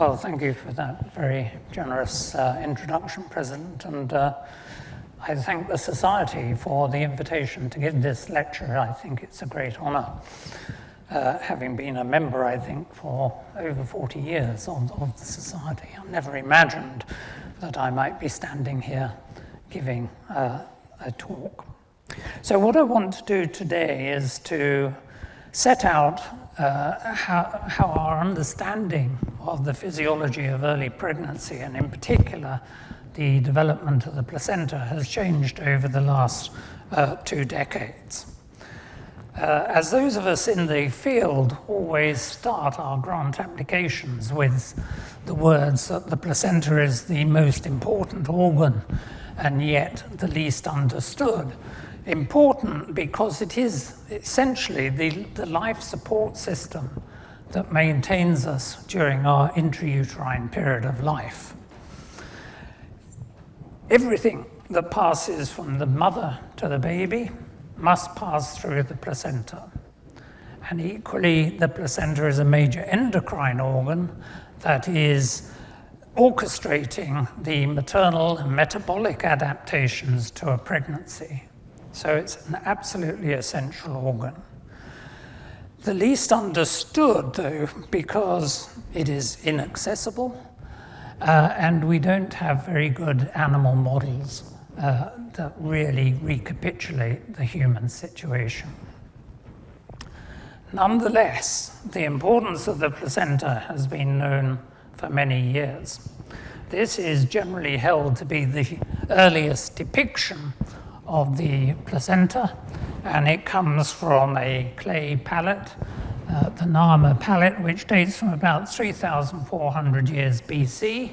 Well, thank you for that very generous introduction, President, and I thank the Society for the invitation to give this lecture. I think it's a great honour, having been a member, I think, for over 40 years of the Society. I never imagined that I might be standing here giving a talk. So what I want to do today is to set out how our understanding of the physiology of early pregnancy, and in particular the development of the placenta, has changed over the last 2 decades. As those of us in the field always start our grant applications with the words that the placenta is the most important organ and yet the least understood. Important because it is essentially the life support system that maintains us during our intrauterine period of life. Everything that passes from the mother to the baby must pass through the placenta. And equally, the placenta is a major endocrine organ that is orchestrating the maternal and metabolic adaptations to a pregnancy. So it's an absolutely essential organ. The least understood, though, because it is inaccessible, and we don't have very good animal models that really recapitulate the human situation. Nonetheless, the importance of the placenta has been known for many years. This is generally held to be the earliest depiction of the placenta, and it comes from a clay palette, the Nama palette, which dates from about 3,400 years BC,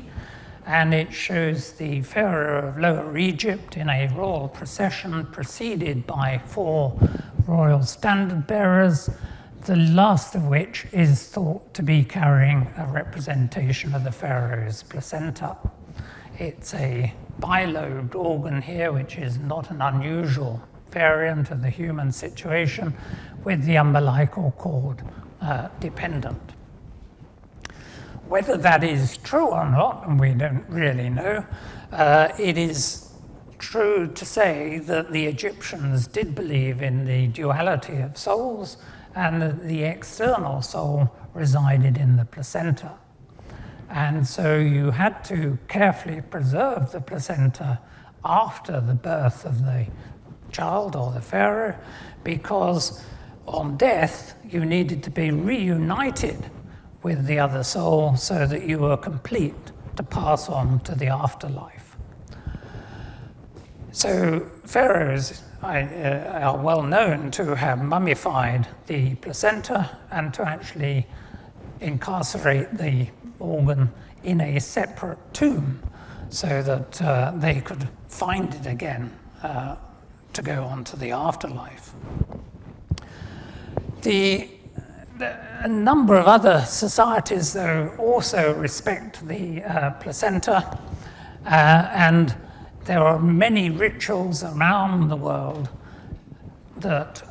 and it shows the pharaoh of Lower Egypt in a royal procession preceded by 4 royal standard bearers, the last of which is thought to be carrying a representation of the pharaoh's placenta. It's a bilobed organ here, which is not an unusual variant of the human situation, with the umbilical cord dependent. Whether that is true or not, and we don't really know, it is true to say that the Egyptians did believe in the duality of souls, and that the external soul resided in the placenta. And so you had to carefully preserve the placenta after the birth of the child or the pharaoh, because on death you needed to be reunited with the other soul so that you were complete to pass on to the afterlife. So pharaohs are well known to have mummified the placenta and to actually incarcerate the organ in a separate tomb so that they could find it again to go on to the afterlife. A number of other societies, though, also respect the placenta, and there are many rituals around the world that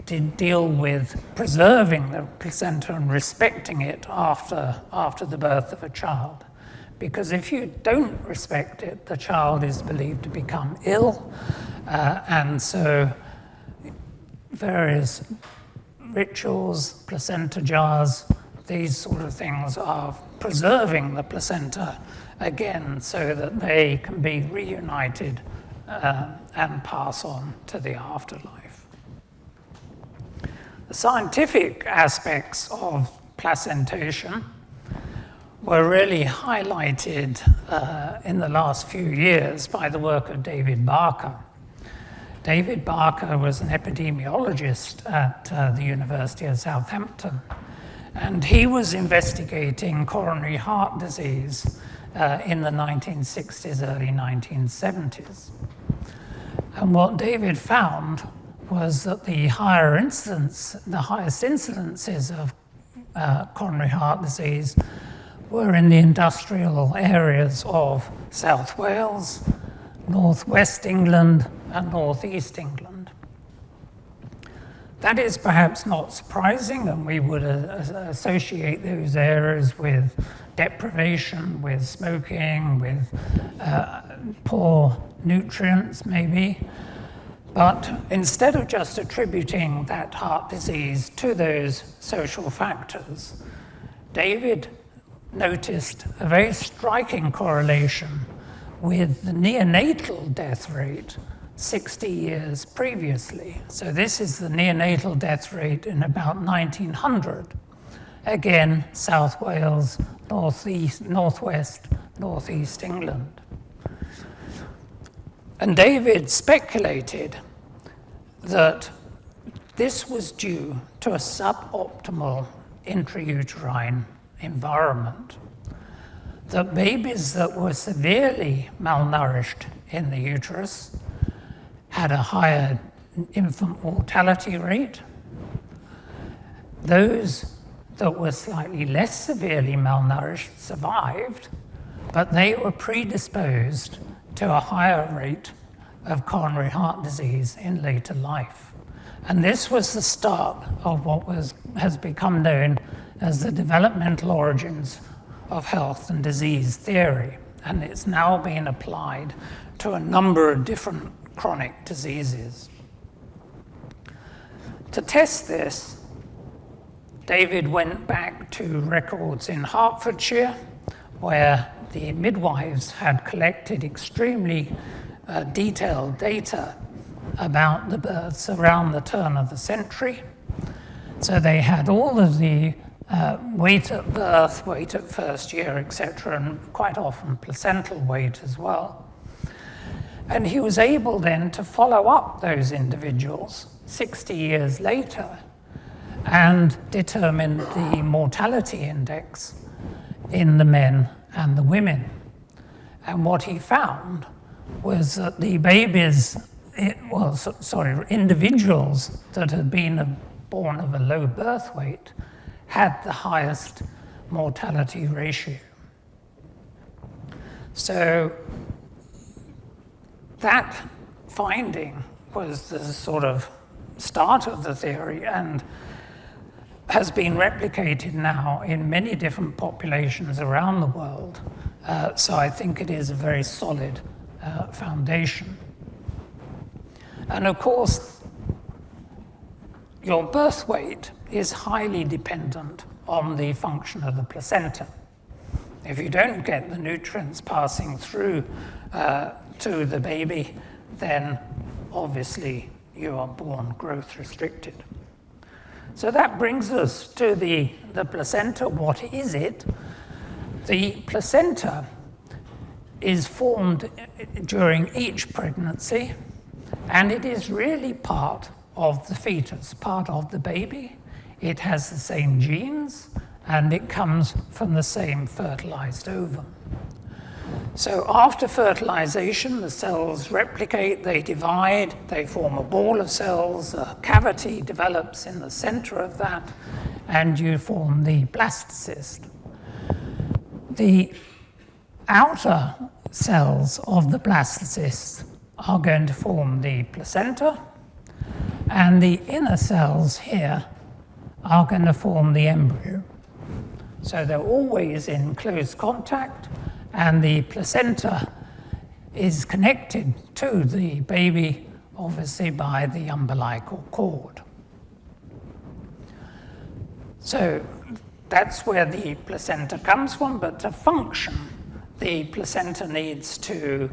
did deal with preserving the placenta and respecting it after the birth of a child. Because if you don't respect it, the child is believed to become ill, and so various rituals, placenta jars, these sort of things are preserving the placenta again so that they can be reunited and pass on to the afterlife. The scientific aspects of placentation were really highlighted in the last few years by the work of David Barker. David Barker was an epidemiologist at the University of Southampton, and he was investigating coronary heart disease in the 1960s, early 1970s. And what David found was that the highest incidences of coronary heart disease were in the industrial areas of South Wales, Northwest England, and Northeast England. That is perhaps not surprising, and we would associate those areas with deprivation, with smoking, with poor nutrients maybe. But instead of just attributing that heart disease to those social factors, David noticed a very striking correlation with the neonatal death rate 60 years previously. So this is the neonatal death rate in about 1900. Again, South Wales, northwest, northeast England. And David speculated that this was due to a suboptimal intrauterine environment, that babies that were severely malnourished in the uterus had a higher infant mortality rate. Those that were slightly less severely malnourished survived, but they were predisposed to a higher rate of coronary heart disease in later life. And this was the start of what has become known as the developmental origins of health and disease theory. And it's now been applied to a number of different chronic diseases. To test this, David went back to records in Hertfordshire, where the midwives had collected extremely detailed data about the births around the turn of the century. So they had all of the weight at birth, weight at first year, etc., and quite often placental weight as well. And he was able then to follow up those individuals 60 years later and determine the mortality index in the men and the women. And what he found was that the individuals that had been born of a low birth weight had the highest mortality ratio. So that finding was the sort of start of the theory and has been replicated now in many different populations around the world. So I think it is a very solid foundation. And of course, your birth weight is highly dependent on the function of the placenta. If you don't get the nutrients passing through to the baby, then obviously you are born growth restricted. So that brings us to the placenta. What is it? The placenta is formed during each pregnancy, and it is really part of the fetus, part of the baby. It has the same genes, and it comes from the same fertilized ovum. So after fertilization, the cells replicate, they divide, they form a ball of cells, a cavity develops in the center of that, and you form the blastocyst. The outer cells of the blastocyst are going to form the placenta, and the inner cells here are going to form the embryo. So they're always in close contact, and the placenta is connected to the baby, obviously, by the umbilical cord. So that's where the placenta comes from, but to function, the placenta needs to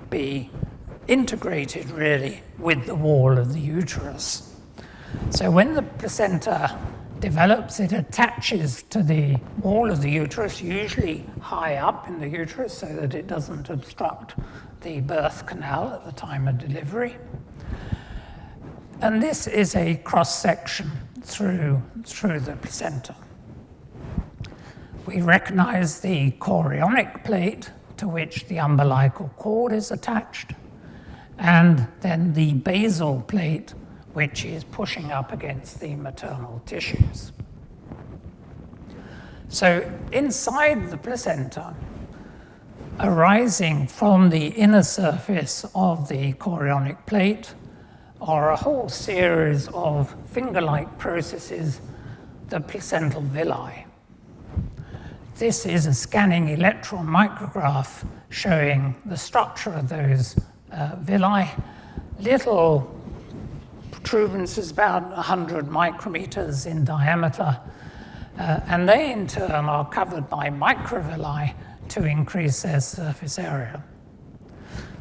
be integrated, really, with the wall of the uterus. So when the placenta develops, it attaches to the wall of the uterus, usually high up in the uterus, so that it doesn't obstruct the birth canal at the time of delivery. And this is a cross-section through the placenta. We recognize the chorionic plate to which the umbilical cord is attached, and then the basal plate, which is pushing up against the maternal tissues. So inside the placenta, arising from the inner surface of the chorionic plate, are a whole series of finger-like processes, the placental villi. This is a scanning electron micrograph showing the structure of those villi. Little protuberances about 100 micrometers in diameter, and they in turn are covered by microvilli to increase their surface area.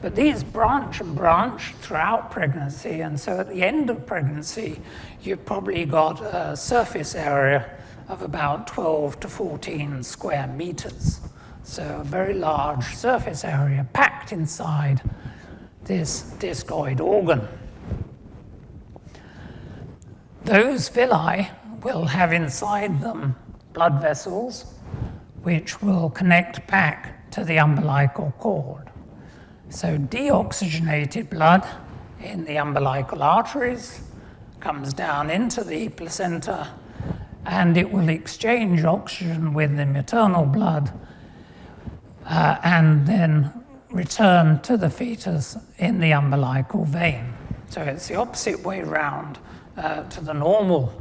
But these branch and branch throughout pregnancy, and so at the end of pregnancy, you've probably got a surface area of about 12 to 14 square meters. So a very large surface area packed inside this discoid organ. Those villi will have inside them blood vessels, which will connect back to the umbilical cord. So deoxygenated blood in the umbilical arteries comes down into the placenta, and it will exchange oxygen with the maternal blood and then return to the fetus in the umbilical vein. So it's the opposite way round to the normal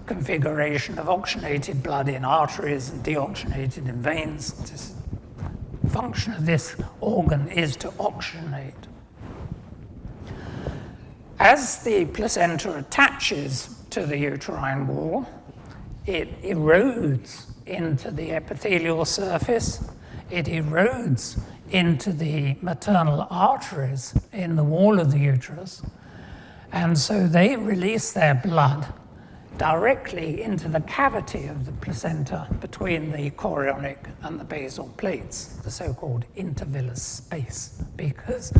configuration of oxygenated blood in arteries and deoxygenated in veins. This function of this organ is to oxygenate. As the placenta attaches to the uterine wall, it erodes into the epithelial surface, it erodes into the maternal arteries in the wall of the uterus, and so they release their blood directly into the cavity of the placenta between the chorionic and the basal plates, the so-called intervillous space, because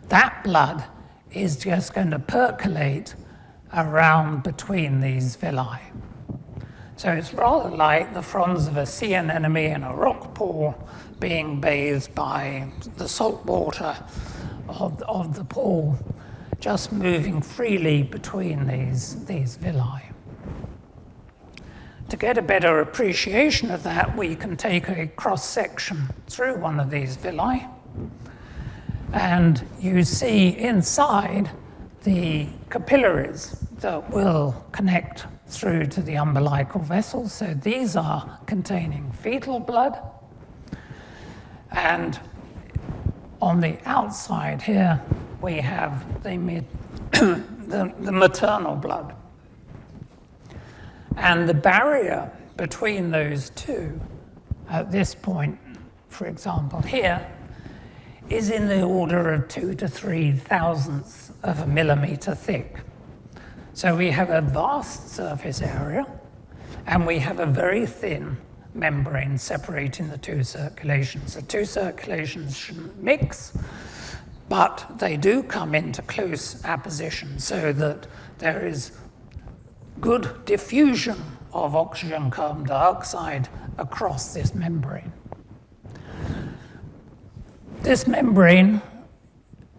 that blood is just going to percolate around between these villi. So it's rather like the fronds of a sea anemone in a rock pool being bathed by the salt water of the pool, just moving freely between these villi. To get a better appreciation of that, we can take a cross-section through one of these villi, and you see inside the capillaries that will connect through to the umbilical vessels. So these are containing fetal blood, and on the outside here we have the maternal blood. And the barrier between those two, at this point, for example, here, is in the order of 2 to 3 thousandths of a millimeter thick. So we have a vast surface area, and we have a very thin membrane separating the two circulations. The two circulations shouldn't mix, but they do come into close apposition so that there is good diffusion of oxygen carbon dioxide across this membrane. This membrane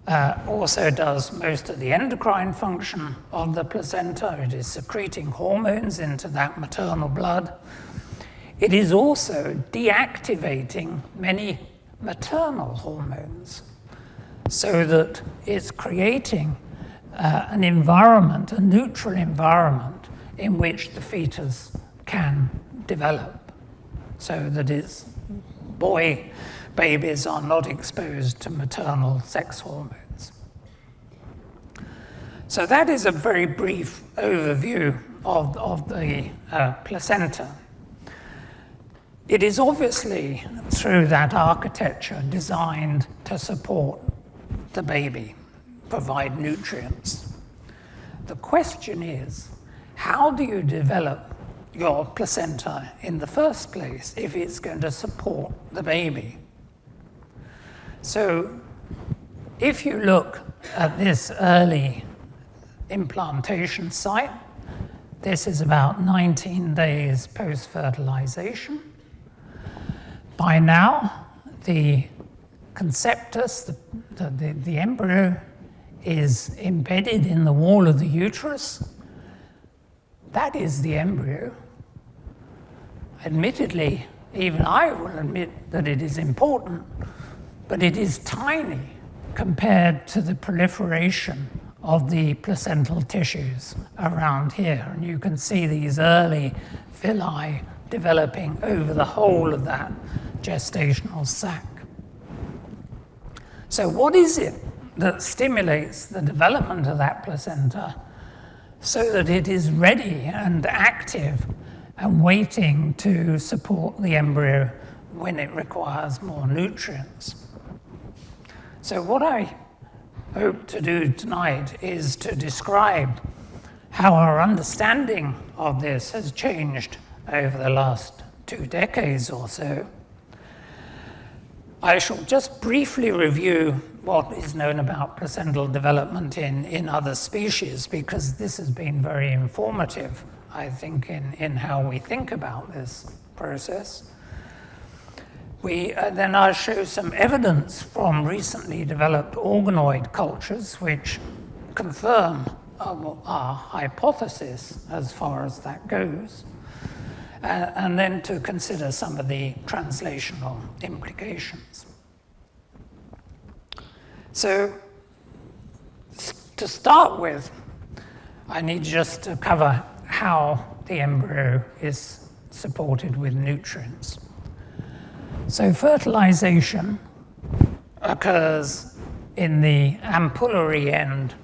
also does most of the endocrine function of the placenta. It is secreting hormones into that maternal blood. It is also deactivating many maternal hormones, so that it's creating an environment, a neutral environment, in which the fetus can develop, so that its boy babies are not exposed to maternal sex hormones. So that is a very brief overview of the placenta. It is obviously, through that architecture, designed to support the baby, provide nutrients. The question is, how do you develop your placenta in the first place if it's going to support the baby? So if you look at this early implantation site, this is about 19 days post-fertilization. By now, the conceptus, the embryo, is embedded in the wall of the uterus. That is the embryo. Admittedly, even I will admit that it is important, but it is tiny compared to the proliferation of the placental tissues around here. And you can see these early villi developing over the whole of that gestational sac. So what is it that stimulates the development of that placenta so that it is ready and active and waiting to support the embryo when it requires more nutrients? So what I hope to do tonight is to describe how our understanding of this has changed over the last 2 decades or so. I shall just briefly review what is known about placental development in other species, because this has been very informative, I think, in how we think about this process. Then I'll show some evidence from recently developed organoid cultures which confirm our hypothesis as far as that goes, and then to consider some of the translational implications. So, to start with, I need just to cover how the embryo is supported with nutrients. So fertilization occurs in the ampullary end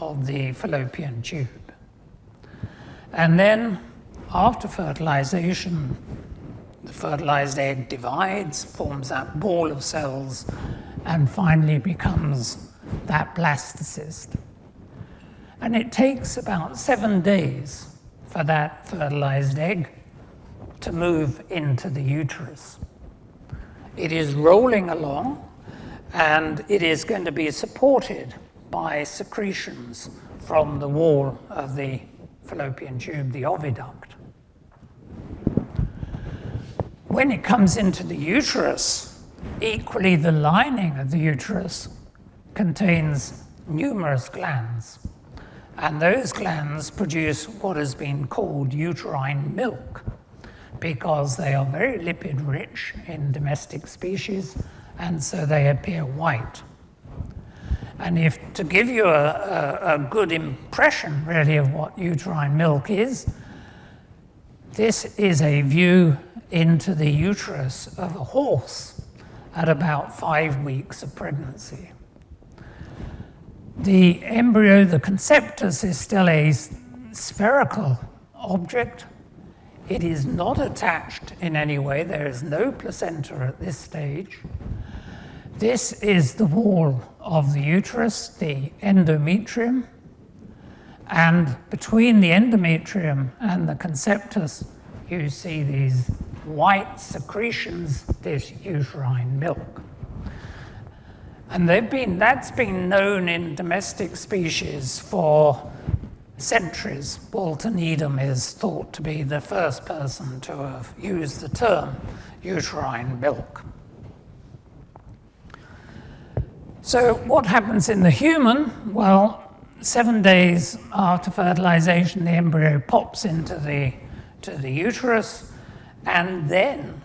of the fallopian tube. And then after fertilization, the fertilized egg divides, forms that ball of cells, and finally becomes that blastocyst. And it takes about 7 days for that fertilized egg to move into the uterus. It is rolling along, and it is going to be supported by secretions from the wall of the fallopian tube, the oviduct. When it comes into the uterus, equally the lining of the uterus contains numerous glands, and those glands produce what has been called uterine milk, because they are very lipid rich in domestic species, and so they appear white. And if to give you a good impression really of what uterine milk is, this is a view into the uterus of a horse at about 5 weeks of pregnancy. The embryo, the conceptus, is still a spherical object. It is not attached in any way. There is no placenta at this stage. This is the wall of the uterus, the endometrium, and between the endometrium and the conceptus, you see these white secretions, this uterine milk. And that's been known in domestic species for centuries. Walter Needham is thought to be the first person to have used the term uterine milk. So what happens in the human? Well, 7 days after fertilization, the embryo pops into the uterus, and then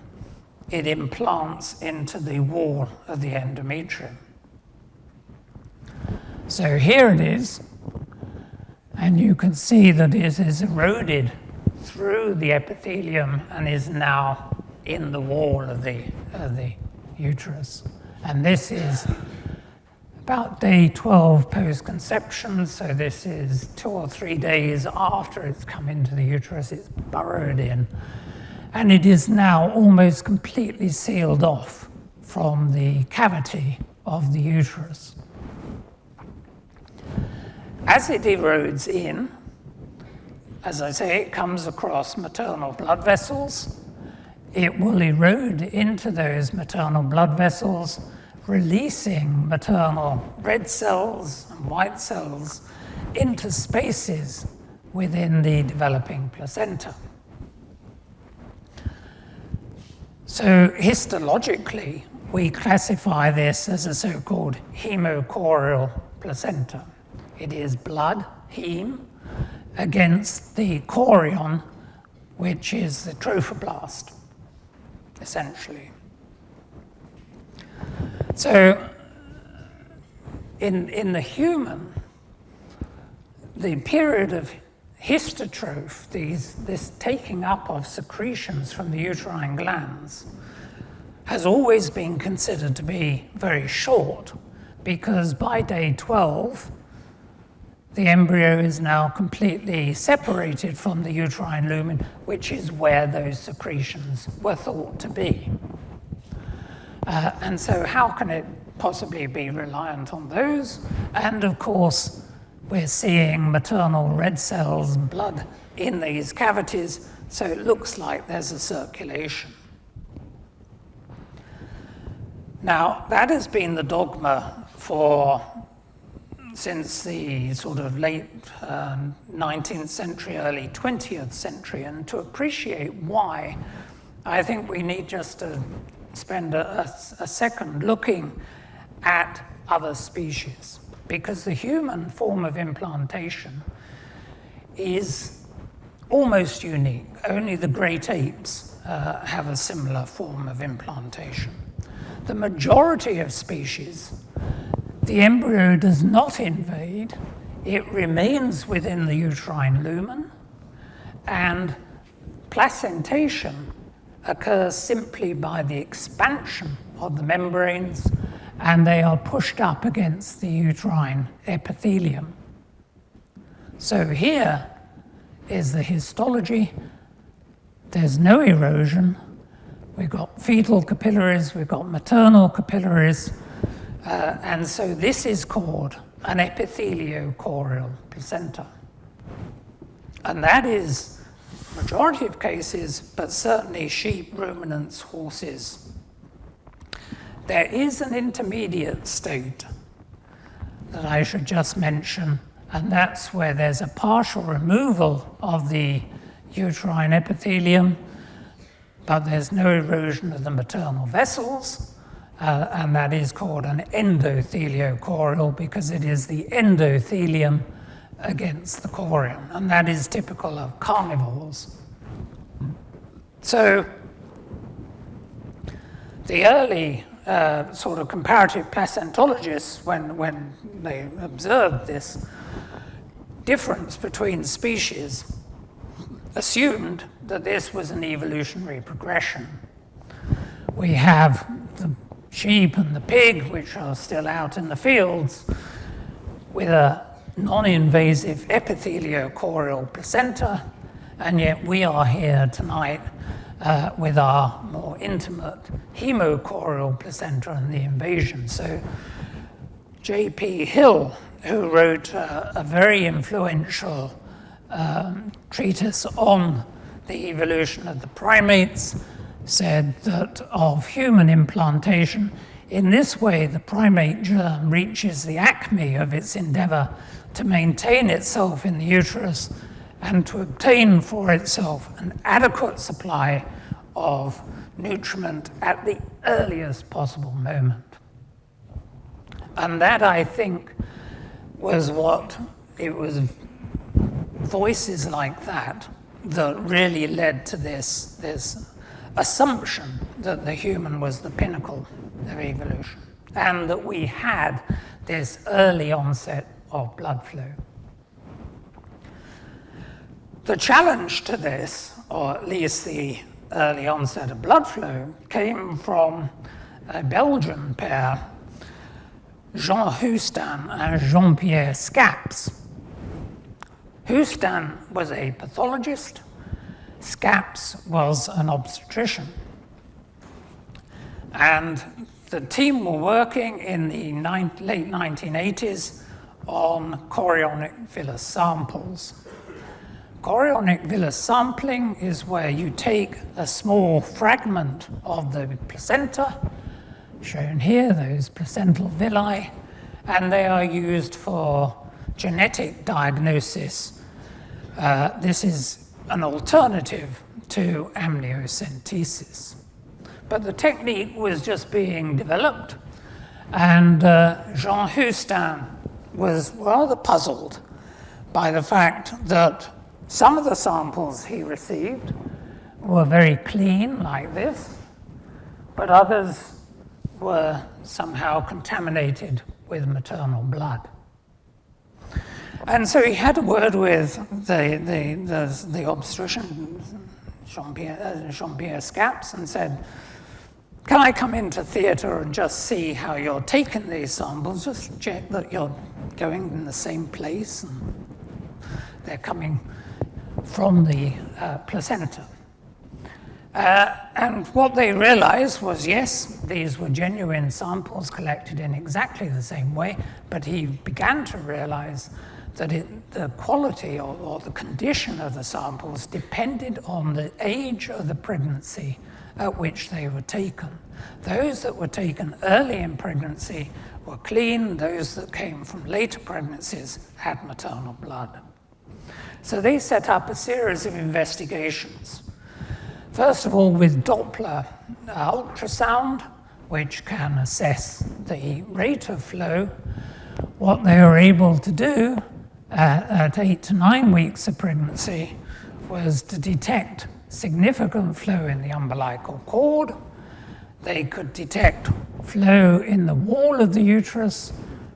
it implants into the wall of the endometrium. So here it is, and you can see that it is eroded through the epithelium and is now in the wall of the uterus. And this is about day 12 post-conception, so this is 2 or 3 days after it's come into the uterus, it's burrowed in, and it is now almost completely sealed off from the cavity of the uterus. As it erodes in, as I say, it comes across maternal blood vessels. It will erode into those maternal blood vessels, releasing maternal red cells and white cells into spaces within the developing placenta. So histologically, we classify this as a so-called hemochorial placenta. It is blood, heme, against the chorion, which is the trophoblast, essentially. So in the human, the period of hystotroph, this taking up of secretions from the uterine glands, has always been considered to be very short, because by day 12, the embryo is now completely separated from the uterine lumen, which is where those secretions were thought to be. And so how can it possibly be reliant on those? And of course, we're seeing maternal red cells and blood in these cavities, so it looks like there's a circulation. Now, that has been the dogma since the sort of late 19th century, early 20th century, and to appreciate why, I think we need just to spend a second looking at other species, because the human form of implantation is almost unique. Only the great apes have a similar form of implantation. The majority of species, the embryo does not invade, it remains within the uterine lumen, and placentation occurs simply by the expansion of the membranes, and they are pushed up against the uterine epithelium. So here is the histology. There's no erosion. We've got fetal capillaries, we've got maternal capillaries, and so this is called an epitheliochorial placenta. And that is majority of cases, but certainly sheep, ruminants, horses. There is an intermediate state that I should just mention, and that's where there's a partial removal of the uterine epithelium, but there's no erosion of the maternal vessels, and that is called an endotheliochorial because it is the endothelium against the chorion, and that is typical of carnivores. So the early sort of comparative placentologists, when they observed this difference between species, assumed that this was an evolutionary progression. We have the sheep and the pig, which are still out in the fields, with a non-invasive epitheliochorial placenta, and yet we are here tonight with our more intimate hemochorial placenta and the invasion. So J.P. Hill, who wrote a very influential treatise on the evolution of the primates, said that of human implantation, in this way the primate germ reaches the acme of its endeavor to maintain itself in the uterus and to obtain for itself an adequate supply of nutriment at the earliest possible moment. And that, I think, was what it was voices like that that really led to this assumption that the human was the pinnacle of evolution and that we had this early onset of blood flow. The challenge to this, or at least the early onset of blood flow, came from a Belgian pair, Jean Houstan and Jean-Pierre Scaps. Houstan was a pathologist, Scaps was an obstetrician. And the team were working in the late 1980s on chorionic villus samples. Chorionic villus sampling is where you take a small fragment of the placenta, shown here, those placental villi, and they are used for genetic diagnosis. This is an alternative to amniocentesis. But the technique was just being developed, and Jean Houstan was rather puzzled by the fact that some of the samples he received were very clean, like this, but others were somehow contaminated with maternal blood. And so he had a word with the obstetrician, Jean-Pierre Scaps, and said, can I come into theatre and just see how you're taking these samples, just check that you're going in the same place and they're coming from the placenta. And what they realized was, yes, these were genuine samples collected in exactly the same way, but he began to realize that the quality or the condition of the samples depended on the age of the pregnancy at which they were taken. Those that were taken early in pregnancy were clean, those that came from later pregnancies had maternal blood. So they set up a series of investigations. First of all, with Doppler ultrasound, which can assess the rate of flow. What they were able to do at 8 to 9 weeks of pregnancy was to detect significant flow in the umbilical cord. They could detect flow in the wall of the uterus,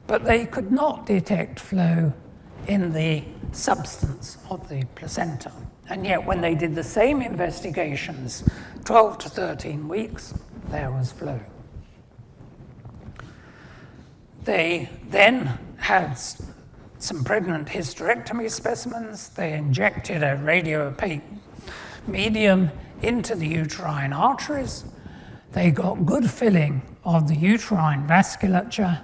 but they could not detect flow in the substance of the placenta. And yet when they did the same investigations, 12 to 13 weeks, there was flow. They then had some pregnant hysterectomy specimens. They injected a radiopaque medium into the uterine arteries. They got good filling of the uterine vasculature,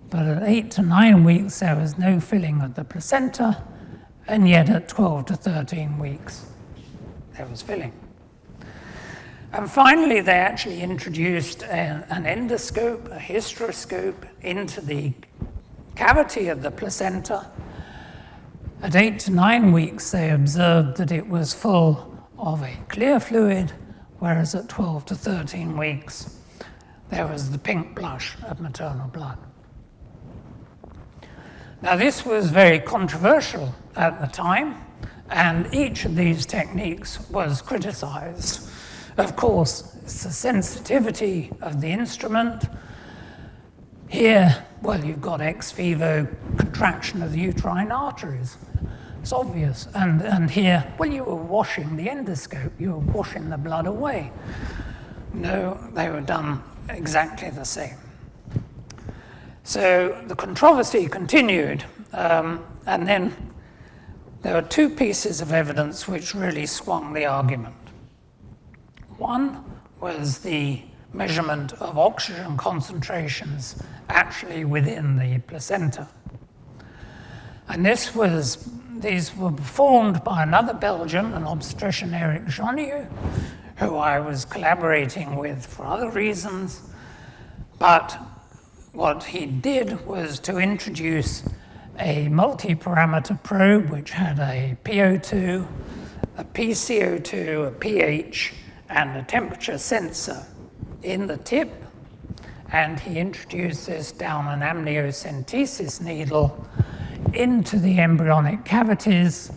but at 8 to 9 weeks there was no filling of the placenta, and yet at 12 to 13 weeks there was filling. And finally they actually introduced an endoscope, a hysteroscope, into the cavity of the placenta. At 8 to 9 weeks they observed that it was full of a clear fluid, whereas at 12 to 13 weeks there was the pink blush of maternal blood. Now this was very controversial at the time, and each of these techniques was criticized. Of course, it's the sensitivity of the instrument. Here, well, you've got ex vivo contraction of the uterine arteries. It's obvious. And here, well, you were washing the endoscope, you were washing the blood away. No, they were done exactly the same. So the controversy continued, and then there were two pieces of evidence which really swung the argument. One was the measurement of oxygen concentrations actually within the placenta. And these were performed by another Belgian, an obstetrician, Eric Jonieu, who I was collaborating with for other reasons. But what he did was to introduce a multi-parameter probe which had a PO2, a PCO2, a pH, and a temperature sensor in the tip. And he introduced this down an amniocentesis needle into the embryonic cavities,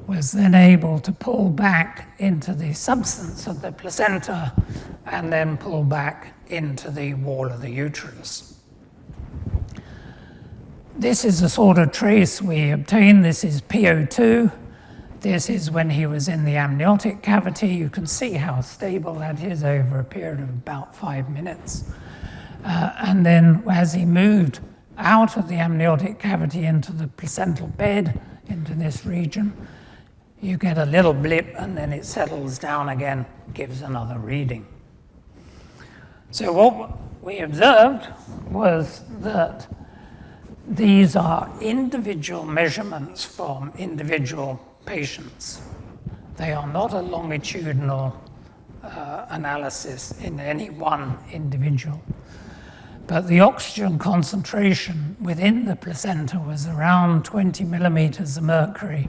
was then able to pull back into the substance of the placenta and then pull back into the wall of the uterus. This is the sort of trace we obtained. This is PO2. This is when he was in the amniotic cavity. You can see how stable that is over a period of about 5 minutes. And then as he moved out of the amniotic cavity into the placental bed, into this region, you get a little blip and then it settles down again, gives another reading. So what we observed was that these are individual measurements from individual patients. They are not a longitudinal analysis in any one individual. But the oxygen concentration within the placenta was around 20 millimeters of mercury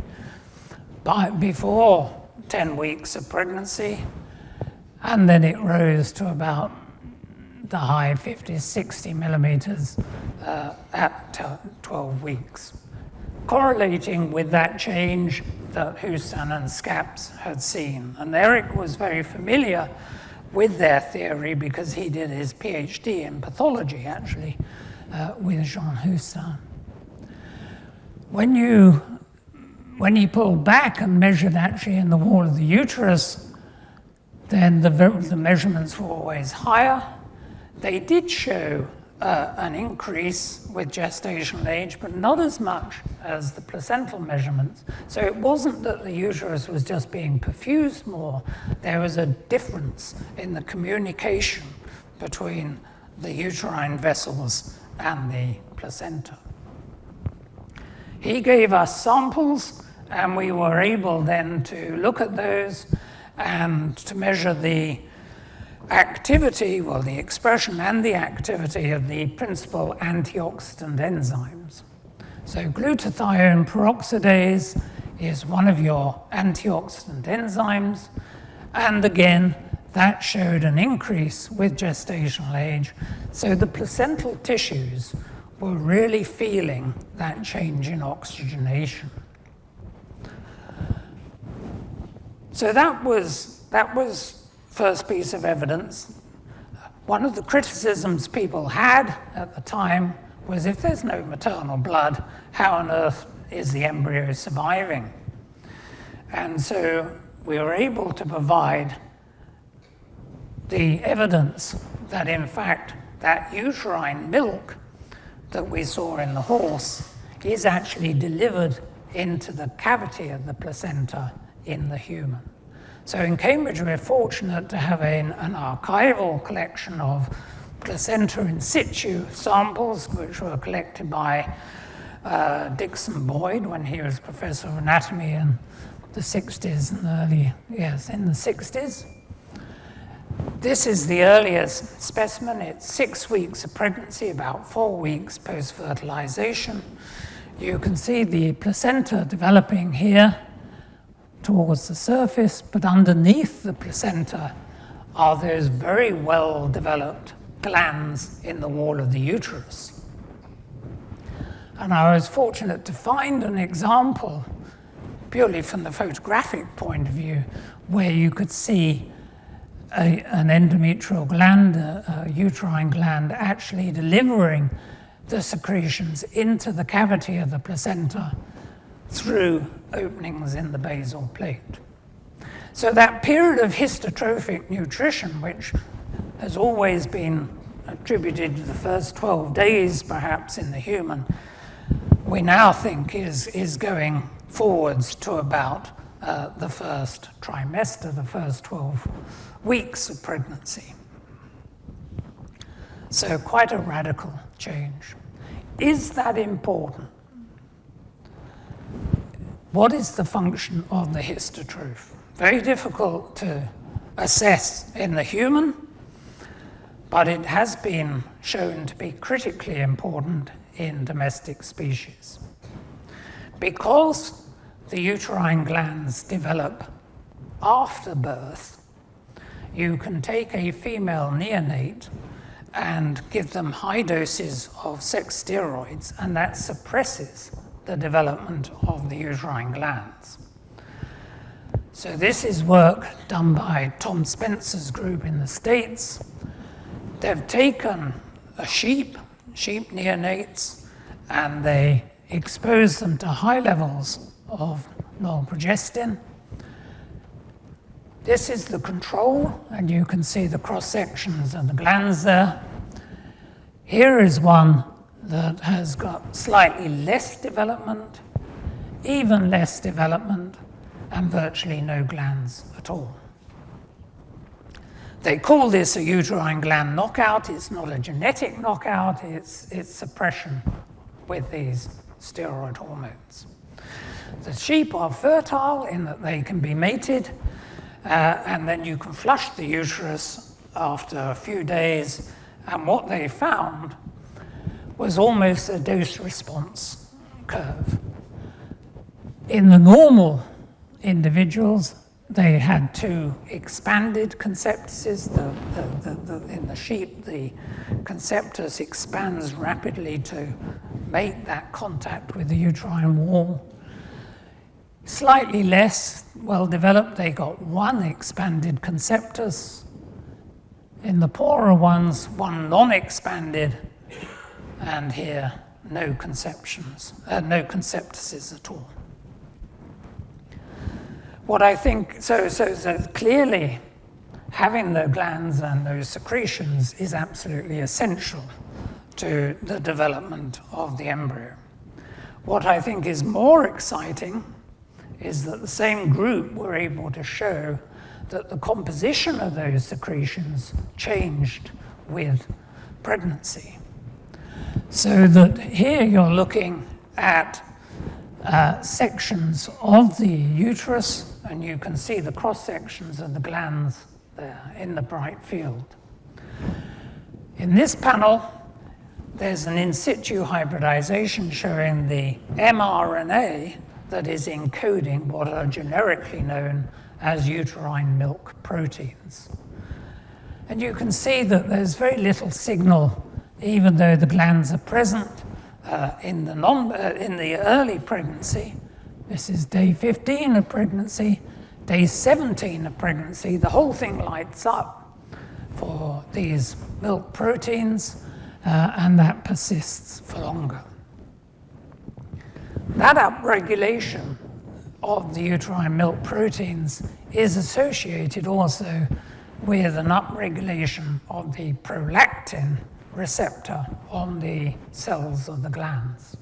before 10 weeks of pregnancy, and then it rose to about the high 50s, 60 millimeters at 12 weeks, correlating with that change that Houston and Scaps had seen. And Eric was very familiar with their theory because he did his PhD in pathology, actually, with Jean Houston. when he pulled back and measured actually in the wall of the uterus, then the measurements were always higher. They did show an increase with gestational age, but not as much as the placental measurements. So it wasn't that the uterus was just being perfused more. There was a difference in the communication between the uterine vessels and the placenta. He gave us samples, and we were able then to look at those and to measure the activity, well, the expression and the activity of the principal antioxidant enzymes. So glutathione peroxidase is one of your antioxidant enzymes, and again, that showed an increase with gestational age. So the placental tissues were really feeling that change in oxygenation. So that was first piece of evidence. One of the criticisms people had at the time was, if there's no maternal blood, how on earth is the embryo surviving? And so we were able to provide the evidence that, in fact, that uterine milk that we saw in the horse is actually delivered into the cavity of the placenta in the human. So in Cambridge, we're fortunate to have an archival collection of placenta in situ samples, which were collected by Dixon Boyd when he was professor of anatomy in the 60s and in the 60s. This is the earliest specimen. It's 6 weeks of pregnancy, about 4 weeks post-fertilization. You can see the placenta developing here towards the surface, but underneath the placenta are those very well-developed glands in the wall of the uterus. And I was fortunate to find an example, purely from the photographic point of view, where you could see an endometrial gland, a uterine gland, actually delivering the secretions into the cavity of the placenta through openings in the basal plate. So that period of histotrophic nutrition, which has always been attributed to the first 12 days, perhaps, in the human, we now think is going forwards to about the first trimester, the first 12 weeks of pregnancy. So quite a radical change. Is that important? What is the function of the histotroph? Very difficult to assess in the human, but it has been shown to be critically important in domestic species. Because the uterine glands develop after birth, you can take a female neonate and give them high doses of sex steroids, and that suppresses the development of the uterine glands. So this is work done by Tom Spencer's group in the States. They've taken a sheep neonates, and they expose them to high levels of norprogestin. This is the control, and you can see the cross-sections of the glands there. Here is one that has got slightly less development, even less development, and virtually no glands at all. They call this a uterine gland knockout. It's not a genetic knockout, it's suppression with these steroid hormones. The sheep are fertile in that they can be mated, and then you can flush the uterus after a few days, and what they found was almost a dose-response curve. In the normal individuals, they had 2 expanded conceptuses. In the sheep, the conceptus expands rapidly to make that contact with the uterine wall. Slightly less well-developed, they got 1 expanded conceptus. In the poorer ones, 1 non-expanded, and here no conceptuses at all. What I think, so clearly having the glands and those secretions is absolutely essential to the development of the embryo. What I think is more exciting is that the same group were able to show that the composition of those secretions changed with pregnancy. So that here you're looking at sections of the uterus, and you can see the cross sections of the glands there in the bright field. In this panel, there's an in situ hybridization showing the mRNA that is encoding what are generically known as uterine milk proteins. And you can see that there's very little signal, even though the glands are present in the early pregnancy. This is day 15 of pregnancy. Day 17 of pregnancy, the whole thing lights up for these milk proteins, and that persists for longer. That upregulation of the uterine milk proteins is associated also with an upregulation of the prolactin receptor on the cells of the glands.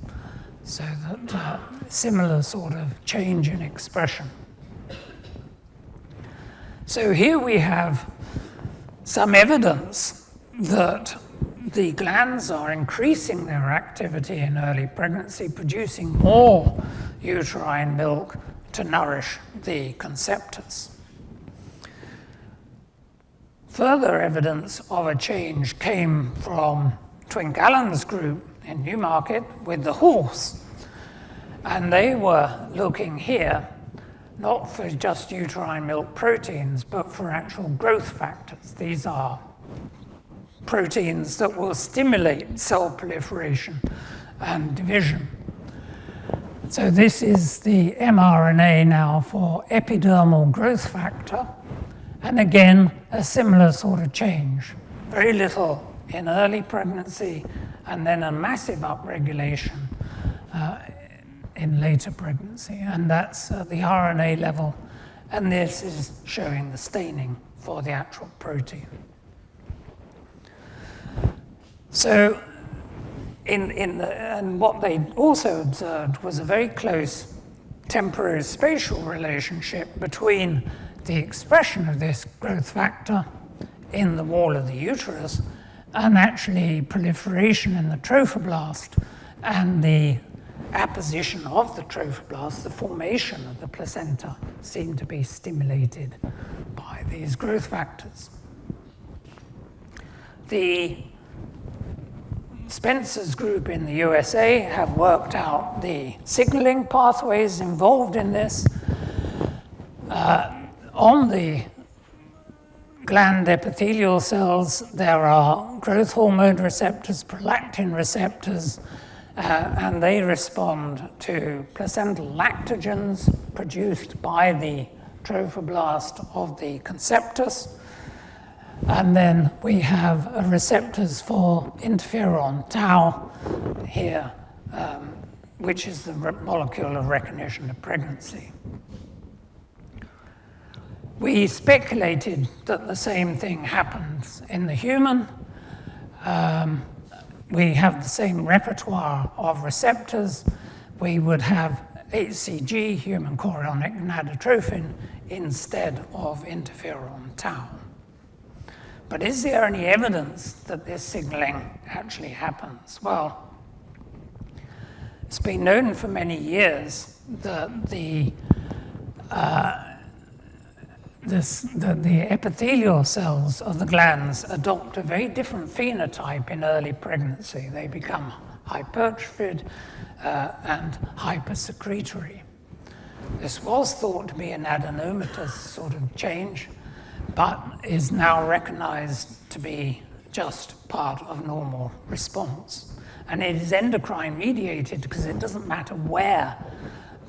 So that similar sort of change in expression. So here we have some evidence that the glands are increasing their activity in early pregnancy, producing more uterine milk to nourish the conceptus. Further evidence of a change came from Twink Allen's group in Newmarket with the horse. And they were looking here not for just uterine milk proteins, but for actual growth factors. These are proteins that will stimulate cell proliferation and division. So this is the mRNA now for epidermal growth factor. And again, a similar sort of change. Very little in early pregnancy, and then a massive upregulation in later pregnancy. And that's at the RNA level. And this is showing the staining for the actual protein. So, and what they also observed was a very close temporospatial relationship between the expression of this growth factor in the wall of the uterus and actually proliferation in the trophoblast and the apposition of the trophoblast, the formation of the placenta, seemed to be stimulated by these growth factors. The Spencer's group in the USA have worked out the signaling pathways involved in this. On the gland epithelial cells, there are growth hormone receptors, prolactin receptors, and they respond to placental lactogens produced by the trophoblast of the conceptus. And then we have receptors for interferon tau here, which is the molecule of recognition of pregnancy. We speculated that the same thing happens in the human. We have the same repertoire of receptors. We would have HCG, human chorionic gonadotrophin, instead of interferon tau. But is there any evidence that this signaling actually happens? Well, it's been known for many years that the epithelial cells of the glands adopt a very different phenotype in early pregnancy. They become hypertrophied and hypersecretory. This was thought to be an adenomatous sort of change, but is now recognized to be just part of normal response. And it is endocrine mediated because it doesn't matter where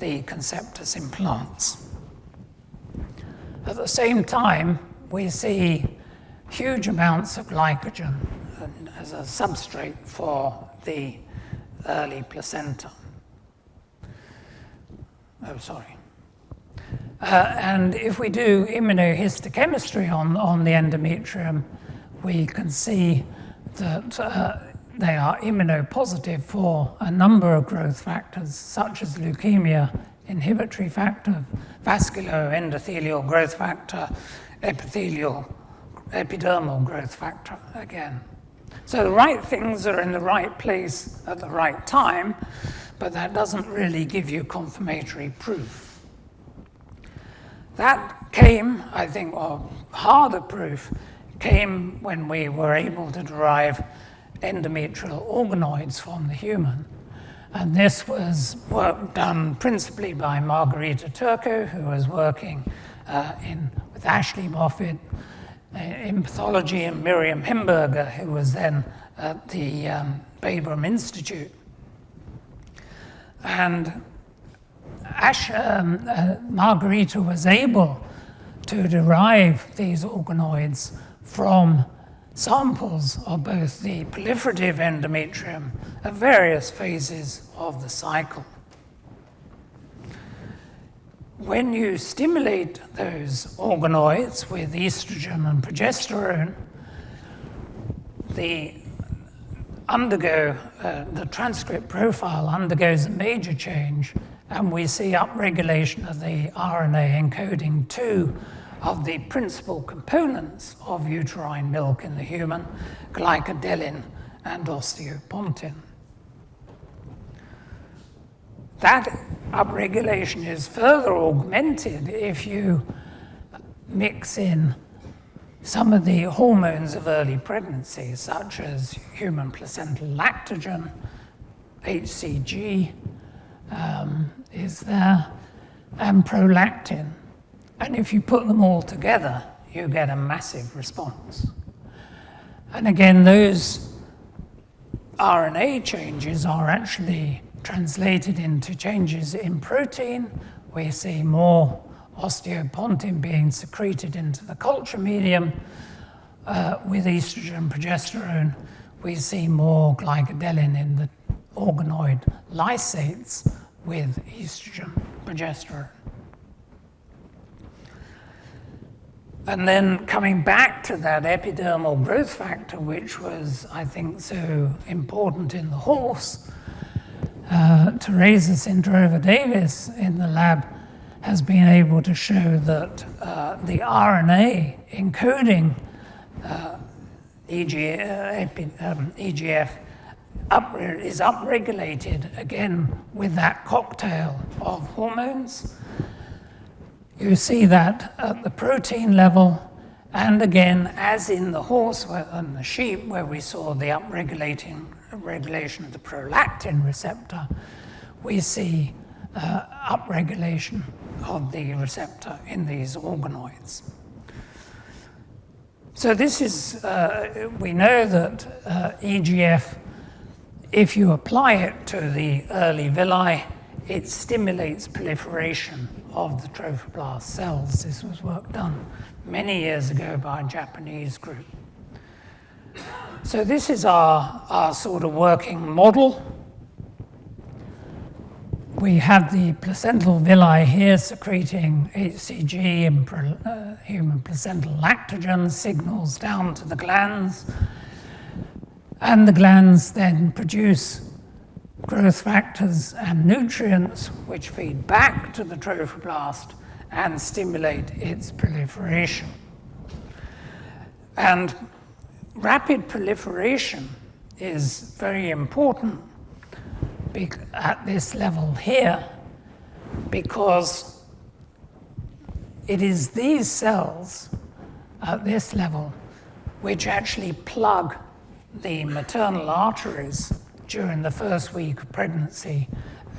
the conceptus implants. At the same time, we see huge amounts of glycogen as a substrate for the early placenta. Oh, sorry. And if we do immunohistochemistry on the endometrium, we can see that they are immunopositive for a number of growth factors, such as leukemia, inhibitory factor, vasculoendothelial growth factor, epidermal growth factor again. So the right things are in the right place at the right time, but that doesn't really give you confirmatory proof. That came, I think, or harder proof came when we were able to derive endometrial organoids from the human. And this was work done principally by Margarita Turco, who was working with Ashley Moffat in pathology, and Miriam Himberger, who was then at the Babram Institute. And Margarita was able to derive these organoids from samples of both the proliferative endometrium at various phases of the cycle. When you stimulate those organoids with estrogen and progesterone, the transcript profile undergoes a major change, and we see upregulation of the RNA encoding two of the principal components of uterine milk in the human, glycodelin and osteopontin. That upregulation is further augmented if you mix in some of the hormones of early pregnancy, such as human placental lactogen, HCG is there, and prolactin. And if you put them all together, you get a massive response. And again, those RNA changes are actually translated into changes in protein. We see more osteopontin being secreted into the culture medium. With estrogen and progesterone, we see more glycodelin in the organoid lysates with estrogen, progesterone. And then coming back to that epidermal growth factor, which was, I think, so important in the horse, Teresa Sindrova-Davis in the lab has been able to show that the RNA encoding EGF is upregulated again with that cocktail of hormones. You see that at the protein level, and again, as in the horse and the sheep, where we saw the regulation of the prolactin receptor, we see upregulation of the receptor in these organoids. So this is, we know that EGF, if you apply it to the early villi, it stimulates proliferation of the trophoblast cells. This was work done many years ago by a Japanese group. So this is our sort of working model. We have the placental villi here secreting HCG and human placental lactogen signals down to the glands. And the glands then produce growth factors and nutrients which feed back to the trophoblast and stimulate its proliferation. And rapid proliferation is very important at this level here, because it is these cells at this level which actually plug the maternal arteries during the first week of pregnancy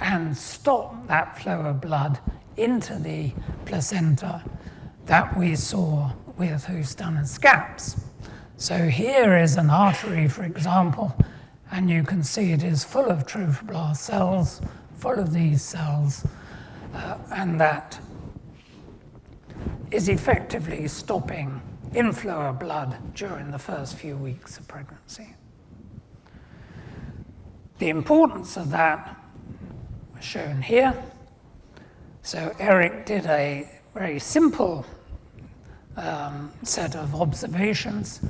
and stop that flow of blood into the placenta that we saw with Houston and Scaps. So here is an artery, for example, and you can see it is full of trophoblast cells, full of these cells, and that is effectively stopping inflow of blood during the first few weeks of pregnancy. The importance of that was shown here. So Eric did a very simple set of observations.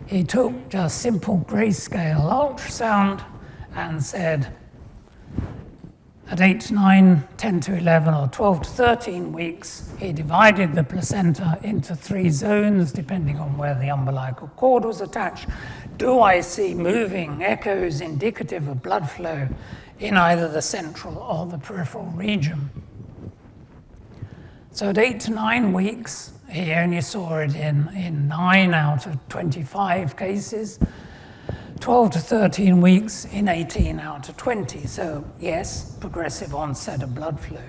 He took just simple grayscale ultrasound and said at 8 to 9, 10 to 11, or 12 to 13 weeks, he divided the placenta into 3 zones, depending on where the umbilical cord was attached. Do I see moving echoes indicative of blood flow in either the central or the peripheral region? So at 8 to 9 weeks, he only saw it in 9 out of 25 cases. 12 to 13 weeks in 18 out of 20. So yes, progressive onset of blood flow.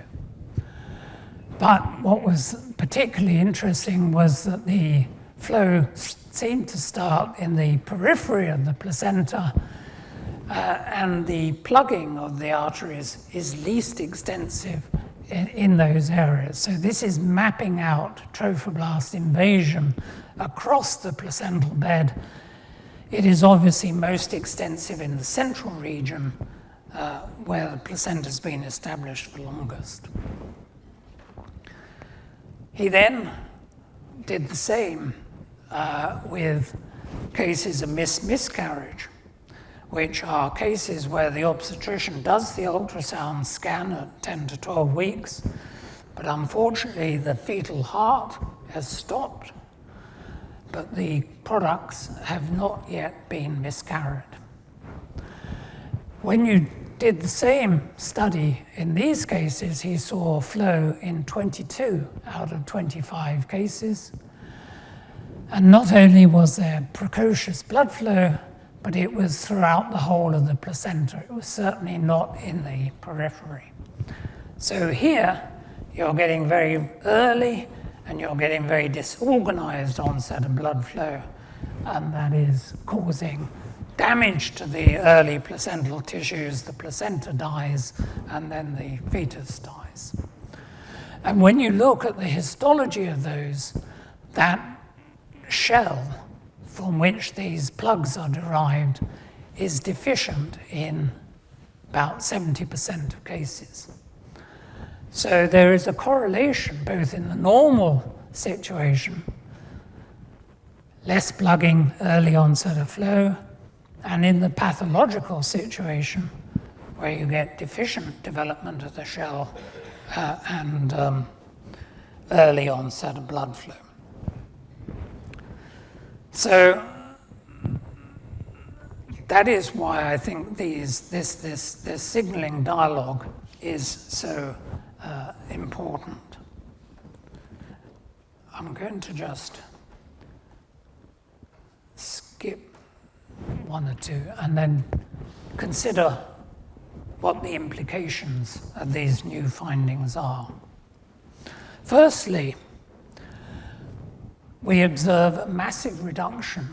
But what was particularly interesting was that the flow seemed to start in the periphery of the placenta, and the plugging of the arteries is least extensive in those areas. So this is mapping out trophoblast invasion across the placental bed. It is obviously most extensive in the central region, where the placenta has been established for longest. He then did the same with cases of miscarriage, which are cases where the obstetrician does the ultrasound scan at 10 to 12 weeks, but unfortunately the fetal heart has stopped, but the products have not yet been miscarried. When you did the same study in these cases, he saw flow in 22 out of 25 cases. And not only was there precocious blood flow, but it was throughout the whole of the placenta. It was certainly not in the periphery. So here, you're getting very early and you're getting very disorganized onset of blood flow, and that is causing damage to the early placental tissues. The placenta dies, and then the fetus dies. And when you look at the histology of those, that shell from which these plugs are derived is deficient in about 70% of cases. So there is a correlation both in the normal situation, less plugging, early onset of flow, and in the pathological situation where you get deficient development of the shell and early onset of blood flow. So that is why I think this signaling dialogue is so important. I'm going to just skip one or two and then consider what the implications of these new findings are. Firstly, we observe a massive reduction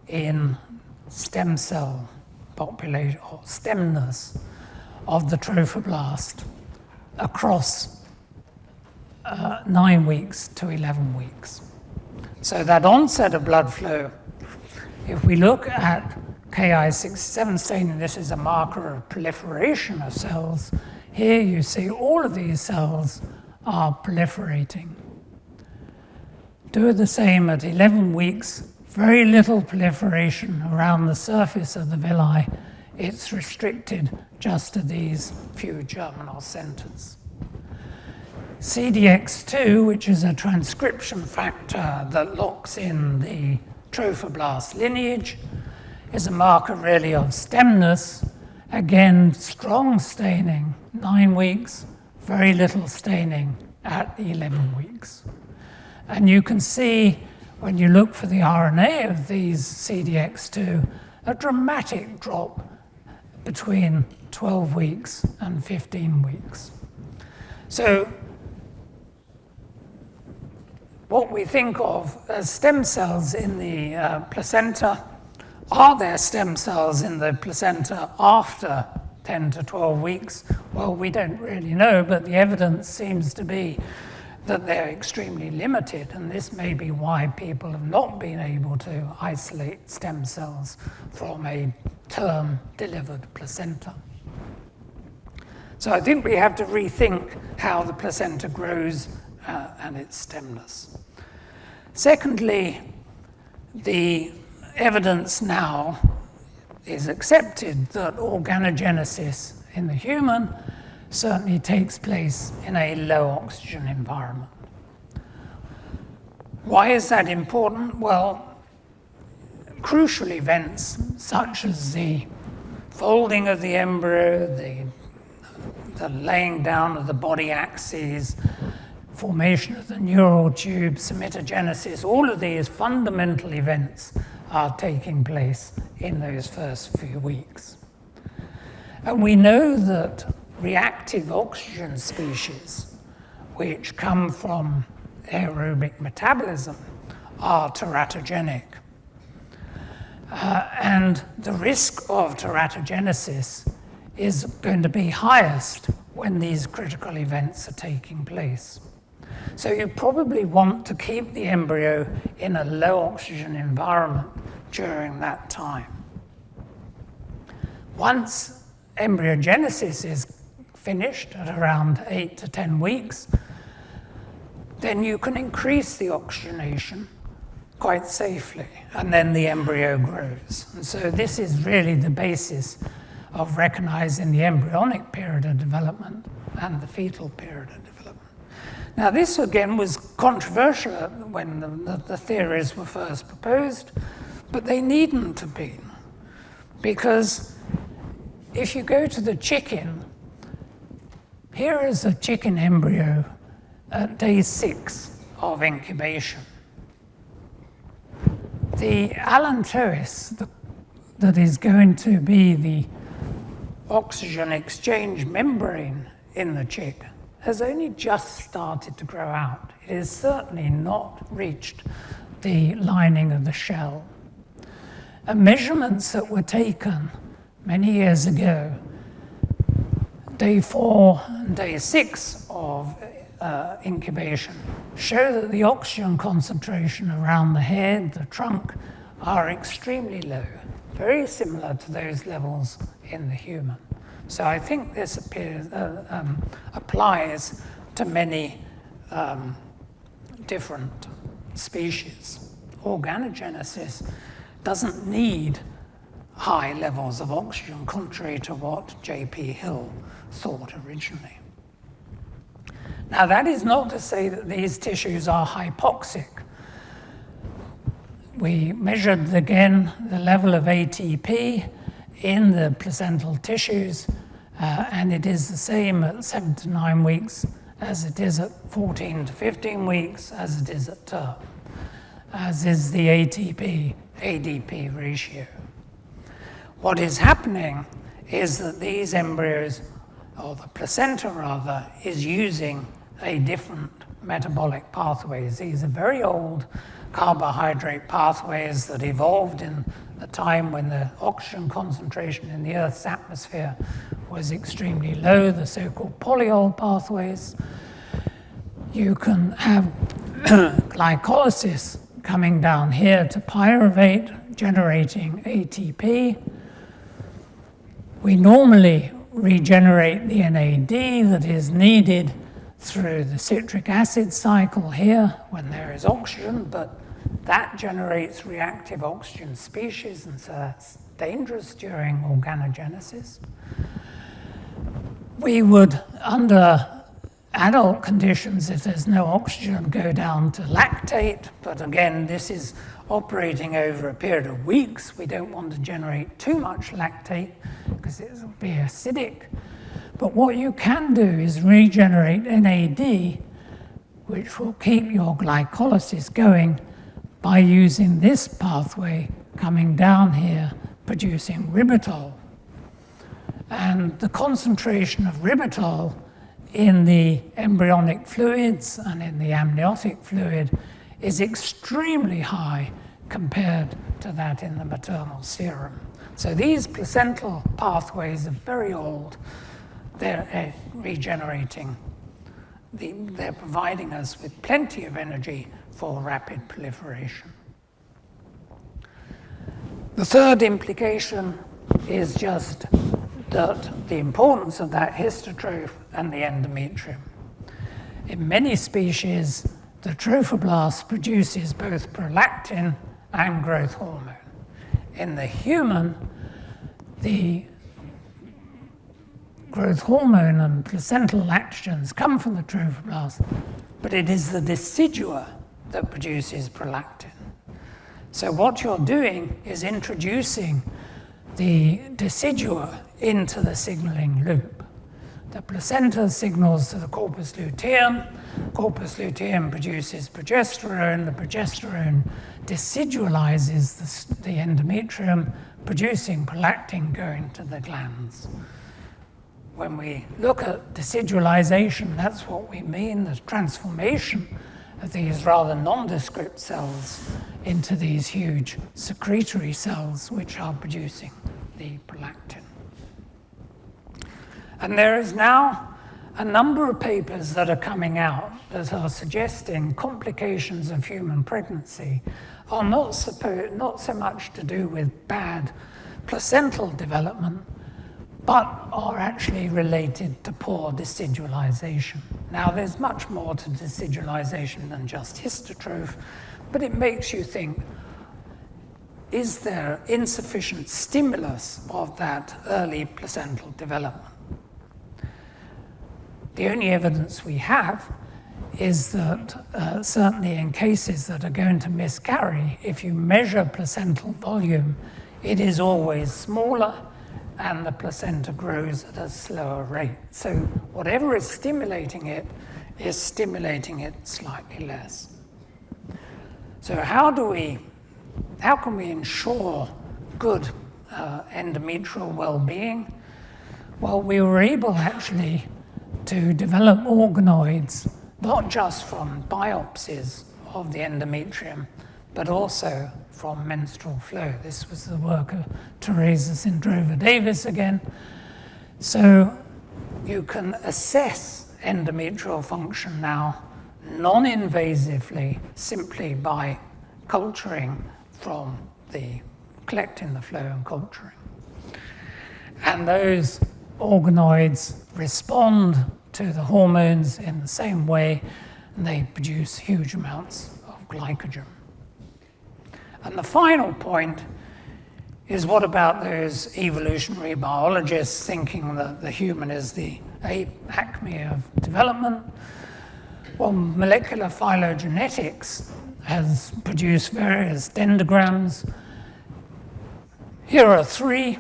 in stem cell population, or stemness, of the trophoblast across 9 weeks to 11 weeks. So that onset of blood flow, if we look at Ki-67 staining, this is a marker of proliferation of cells. Here you see all of these cells are proliferating. Do the same at 11 weeks, very little proliferation around the surface of the villi. It's restricted just to these few germinal centers. CDX2, which is a transcription factor that locks in the trophoblast lineage, is a marker really of stemness. Again, strong staining, 9 weeks, very little staining at 11 weeks. And you can see, when you look for the RNA of these CDX2, a dramatic drop between 12 weeks and 15 weeks. So what we think of as stem cells in the placenta, are there stem cells in the placenta after 10 to 12 weeks? Well, we don't really know, but the evidence seems to be that they're extremely limited, and this may be why people have not been able to isolate stem cells from a term-delivered placenta. So I think we have to rethink how the placenta grows and its stemness. Secondly, the evidence now is accepted that organogenesis in the human certainly takes place in a low oxygen environment. Why is that important? Well, crucial events such as the folding of the embryo, the laying down of the body axes, formation of the neural tube, somatogenesis, all of these fundamental events are taking place in those first few weeks. And we know that reactive oxygen species, which come from aerobic metabolism, are teratogenic. And the risk of teratogenesis is going to be highest when these critical events are taking place. So you probably want to keep the embryo in a low oxygen environment during that time. Once embryogenesis is finished at around 8 to 10 weeks, then you can increase the oxygenation quite safely, and then the embryo grows. And so this is really the basis of recognizing the embryonic period of development and the fetal period of development. Now, this again was controversial when the theories were first proposed, but they needn't have been, because if you go to the chicken, here is a chicken embryo at day 6 of incubation. The allantois that is going to be the oxygen exchange membrane in the chick has only just started to grow out. It has certainly not reached the lining of the shell. And measurements that were taken many years ago, day 4 and day 6 of incubation, show that the oxygen concentration around the head, the trunk, are extremely low, very similar to those levels in the human. So I think this applies to many different species. Organogenesis doesn't need high levels of oxygen, contrary to what J.P. Hill thought originally. Now, that is not to say that these tissues are hypoxic. We measured again the level of ATP in the placental tissues, and it is the same at 7 to 9 weeks as it is at 14 to 15 weeks, as it is at term, as is the ATP-ADP ratio. What is happening is that these embryos, or the placenta rather, is using a different metabolic pathways. These are very old carbohydrate pathways that evolved in the time when the oxygen concentration in the Earth's atmosphere was extremely low, the so-called polyol pathways. You can have glycolysis coming down here to pyruvate, generating ATP. We normally regenerate the NAD that is needed through the citric acid cycle here when there is oxygen, but that generates reactive oxygen species, and so that's dangerous during organogenesis. We would, under adult conditions, if there's no oxygen, go down to lactate, but again, this is operating over a period of weeks. We don't want to generate too much lactate because it will be acidic. But what you can do is regenerate NAD, which will keep your glycolysis going by using this pathway coming down here, producing ribitol. And the concentration of ribitol in the embryonic fluids and in the amniotic fluid is extremely high compared to that in the maternal serum. So these placental pathways are very old. They're regenerating. They're providing us with plenty of energy for rapid proliferation. The third implication is just that the importance of that histotroph and the endometrium. In many species, the trophoblast produces both prolactin and growth hormone. In the human, the growth hormone and placental lactogens come from the trophoblast, but it is the decidua that produces prolactin. So what you're doing is introducing the decidua into the signaling loop. The placenta signals to the corpus luteum. Corpus luteum produces progesterone. The progesterone decidualizes the endometrium, producing prolactin going to the glands. When we look at decidualization, that's what we mean, the transformation of these rather nondescript cells into these huge secretory cells which are producing the prolactin. And there is now a number of papers that are coming out that are suggesting complications of human pregnancy are not so much to do with bad placental development, but are actually related to poor decidualization. Now, there's much more to decidualization than just histotroph, but it makes you think, is there insufficient stimulus of that early placental development? The only evidence we have is that certainly in cases that are going to miscarry, if you measure placental volume, it is always smaller and the placenta grows at a slower rate. So whatever is stimulating it is stimulating it slightly less. So how can we ensure good endometrial well-being? Well, we were able actually to develop organoids, not just from biopsies of the endometrium, but also from menstrual flow. This was the work of Teresa Sindrova-Davis again. So you can assess endometrial function now non-invasively, simply by culturing from collecting the flow and culturing. And those organoids respond to the hormones in the same way, and they produce huge amounts of glycogen. And the final point is, what about those evolutionary biologists thinking that the human is the acme of development? Well, molecular phylogenetics has produced various dendrograms. Here are three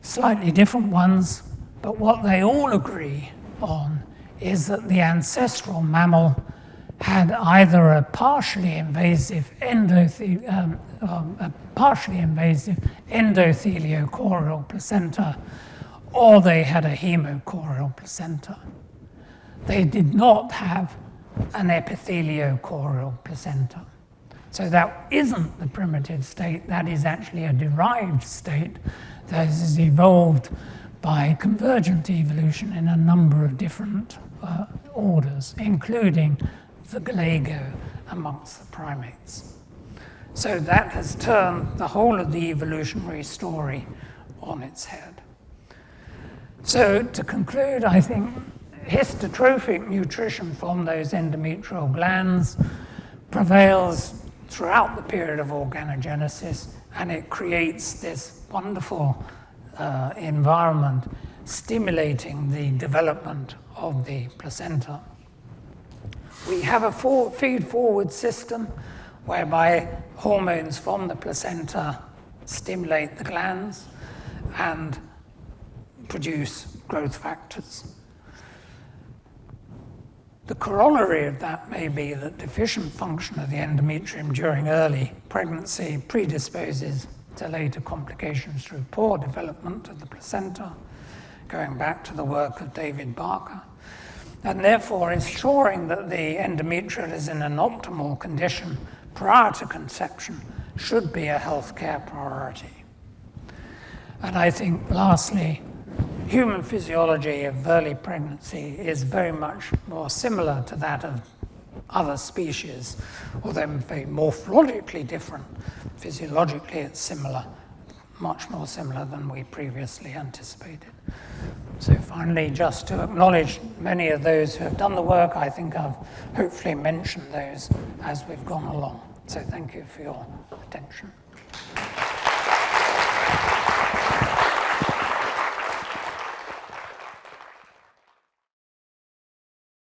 slightly different ones, but what they all agree on is that the ancestral mammal had either a partially invasive endotheliocorial placenta, or they had a hemocorial placenta. They did not have an epitheliochorial placenta. So that isn't the primitive state, that is actually a derived state that has evolved by convergent evolution in a number of different orders, including the Galago amongst the primates. So that has turned the whole of the evolutionary story on its head. So to conclude, I think histotrophic nutrition from those endometrial glands prevails throughout the period of organogenesis, and it creates this wonderful environment stimulating the development of the placenta. We have a feed-forward system whereby hormones from the placenta stimulate the glands and produce growth factors. The corollary of that may be that deficient function of the endometrium during early pregnancy predisposes to later complications through poor development of the placenta, going back to the work of David Barker. And therefore, ensuring that the endometrium is in an optimal condition prior to conception should be a healthcare priority. And I think, lastly, human physiology of early pregnancy is very much more similar to that of other species, although very morphologically different. Physiologically, it's similar, much more similar than we previously anticipated. So finally, just to acknowledge many of those who have done the work, I think I've hopefully mentioned those as we've gone along. So thank you for your attention.